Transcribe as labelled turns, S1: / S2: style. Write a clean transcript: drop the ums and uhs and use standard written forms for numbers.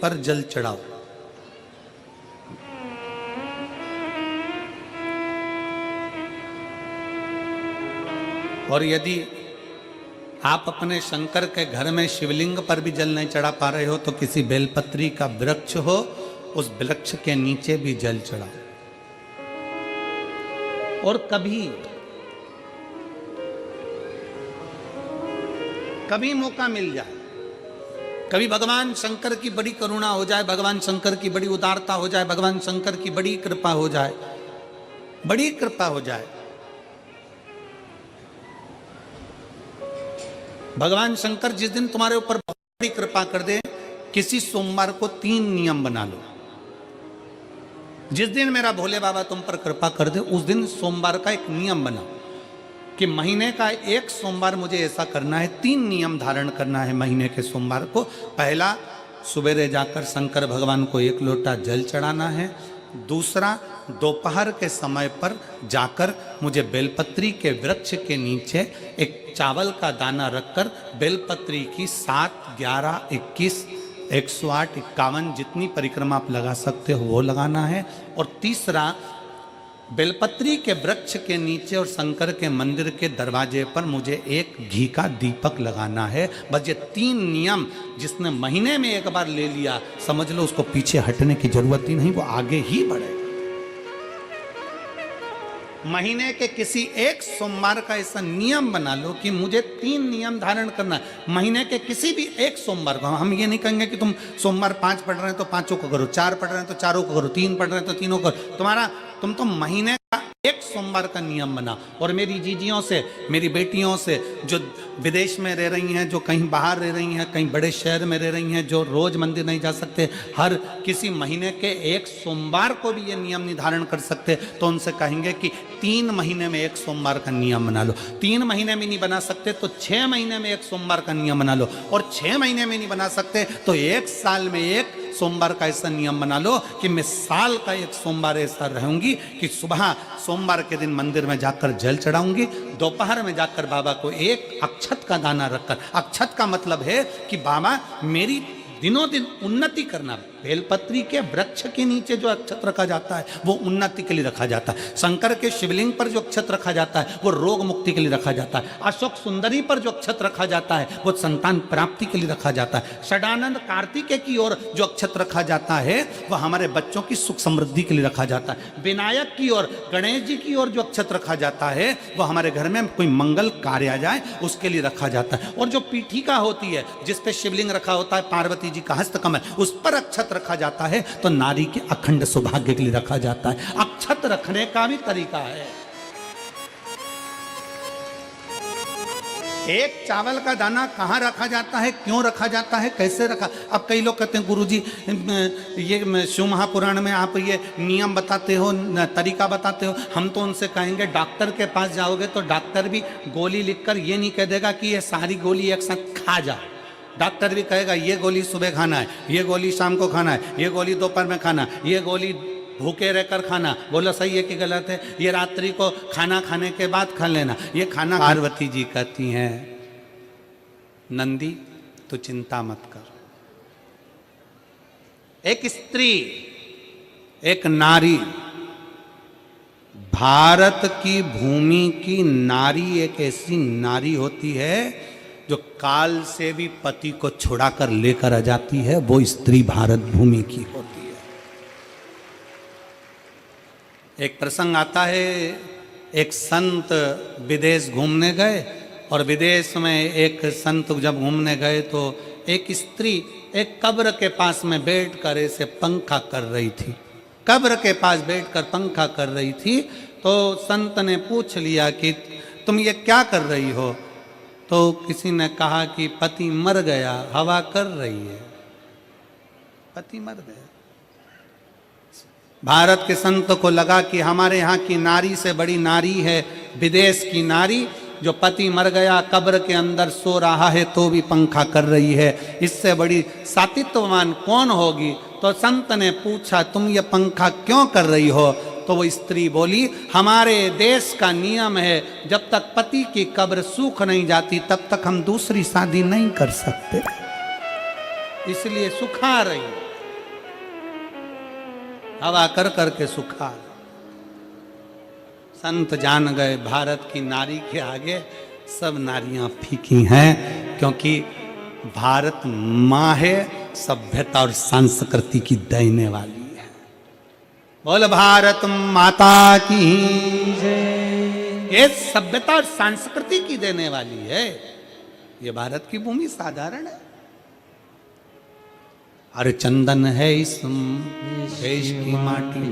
S1: पर जल चढ़ाओ। और यदि आप अपने शंकर के घर में शिवलिंग पर भी जल नहीं चढ़ा पा रहे हो तो किसी बेलपत्री का वृक्ष हो, उस वृक्ष के नीचे भी जल चढ़ाओ। और कभी मौका मिल जाए, कभी भगवान शंकर की बड़ी करुणा हो जाए, भगवान शंकर की बड़ी उदारता हो जाए, भगवान शंकर की बड़ी कृपा हो जाए, बड़ी कृपा हो जाए, भगवान शंकर जिस दिन तुम्हारे ऊपर बहुत बड़ी कृपा कर दे, किसी सोमवार को 3 नियम बना लो। जिस दिन मेरा भोले बाबा तुम पर कृपा कर दे, उस दिन सोमवार का एक नियम बनाओ कि महीने का एक सोमवार मुझे ऐसा करना है, 3 नियम धारण करना है महीने के सोमवार को। पहला, सुबेरे जाकर शंकर भगवान को 1 लोटा जल चढ़ाना है। दूसरा, दोपहर के समय पर जाकर मुझे बेलपत्री के वृक्ष के नीचे एक चावल का दाना रखकर बेलपत्री की 7, 11, 21, 108, 51 जितनी परिक्रमा आप लगा सकते हो वो लगाना है। और तीसरा, बेलपत्री के वृक्ष के नीचे और शंकर के मंदिर के दरवाजे पर मुझे एक घी का दीपक लगाना है। बस ये 3 नियम जिसने महीने में एक बार ले लिया, समझ लो उसको पीछे हटने की जरूरत ही नहीं, वो आगे ही बढ़ेगा। महीने के किसी एक सोमवार का ऐसा नियम बना लो कि मुझे 3 नियम धारण करना है महीने के किसी भी एक सोमवार को। हम ये नहीं कहेंगे कि तुम सोमवार 5 पढ़ रहे हैं तो 5 को करो, 4 पढ़ रहे हैं तो 4 को करो, 3 पढ़ रहे हैं तो 3 को करो। तुम तो महीने का एक सोमवार का नियम बना। और मेरी जीजियों से, मेरी बेटियों से जो विदेश में रह रही हैं, जो कहीं बाहर रह रही हैं, कहीं बड़े शहर में रह रही हैं, जो रोज मंदिर नहीं जा सकते, हर किसी महीने के एक सोमवार को भी ये नियम निर्धारण कर सकते, तो उनसे कहेंगे कि 3 महीने में एक सोमवार का नियम बना लो। 3 महीने में नहीं बना सकते तो 6 महीने में एक सोमवार का नियम बना लो। और 6 महीने में नहीं बना सकते तो 1 साल में एक सोमवार का ऐसा नियम बना लो कि मैं साल का एक सोमवार ऐसा रहूंगी कि सुबह सोमवार के दिन मंदिर में जाकर जल चढ़ाऊंगी, दोपहर में जाकर बाबा को एक अक्षत का दाना रखकर, अक्षत का मतलब है कि बाबा मेरी दिनों दिन उन्नति करना। बेलपत्री के वृक्ष के नीचे जो अक्षत रखा जाता है वो उन्नति के लिए रखा जाता है। शंकर के शिवलिंग पर जो अक्षत रखा जाता है वो रोग मुक्ति के लिए रखा जाता है। अशोक सुंदरी पर जो अक्षत रखा जाता है वो संतान प्राप्ति के लिए रखा जाता है। षडानंद कार्तिकेय की ओर जो अक्षत रखा जाता है वह हमारे बच्चों की सुख समृद्धि के लिए रखा जाता है। विनायक की ओर, गणेश जी की ओर जो अक्षत रखा जाता है वह हमारे घर में कोई मंगल कार्य आ जाए उसके लिए रखा जाता है। और जो पीठिका होती है जिस पे शिवलिंग रखा होता है, पार्वती जी का हस्तकमल, उस पर अक्षत रखा जाता है तो नारी के अखंड सौभाग्य के लिए रखा जाता है। अक्षत रखने का भी तरीका है। एक चावल का दाना कहाँ रखा जाता है, क्यों रखा जाता है, कैसे रखा। अब कई लोग कहते हैं गुरुजी ये शिव महापुराण में आप ये नियम बताते हो, तरीका बताते हो। हम तो उनसे कहेंगे डॉक्टर के पास जाओगे तो डॉक्टर भी गोली लिखकर ये नहीं कह देगा कि ये सारी गोली एक साथ खा जा। डॉक्टर भी कहेगा ये गोली सुबह खाना है, ये गोली शाम को खाना है, ये गोली दोपहर में खाना, ये गोली भूखे रहकर खाना। बोलो सही है कि गलत है? ये रात्रि को खाना खाने के बाद खा लेना, ये खाना। पार्वती जी कहती हैं नंदी तो चिंता मत कर, एक स्त्री, एक नारी, भारत की भूमि की नारी एक ऐसी नारी होती है जो काल से भी पति को छुड़ाकर लेकर आ जाती है, वो स्त्री भारत भूमि की होती है। एक प्रसंग आता है, एक संत विदेश घूमने गए और विदेश में एक संत जब घूमने गए तो एक स्त्री एक कब्र के पास में बैठकर ऐसे पंखा कर रही थी। कब्र के पास बैठकर पंखा कर रही थी तो संत ने पूछ लिया कि तुम ये क्या कर रही हो? तो किसी ने कहा कि पति मर गया, हवा कर रही है। पति मर गया। भारत के संत को लगा कि हमारे यहाँ की नारी से बड़ी नारी है विदेश की नारी, जो पति मर गया कब्र के अंदर सो रहा है तो भी पंखा कर रही है, इससे बड़ी सातित्ववान कौन होगी? तो संत ने पूछा तुम ये पंखा क्यों कर रही हो? तो वो स्त्री बोली हमारे देश का नियम है जब तक पति की कब्र सूख नहीं जाती तब तक हम दूसरी शादी नहीं कर सकते, इसलिए सुखा रही। हवा कर कर के सुखा। संत जान गए भारत की नारी के आगे सब नारियां फीकी हैं, क्योंकि भारत माँ है, सभ्यता और संस्कृति की देने वाली है। बोल भारत माता की जय। ये सभ्यता और संस्कृति की देने वाली है। ये भारत की भूमि साधारण है, अरे चंदन है इस देश की माटी।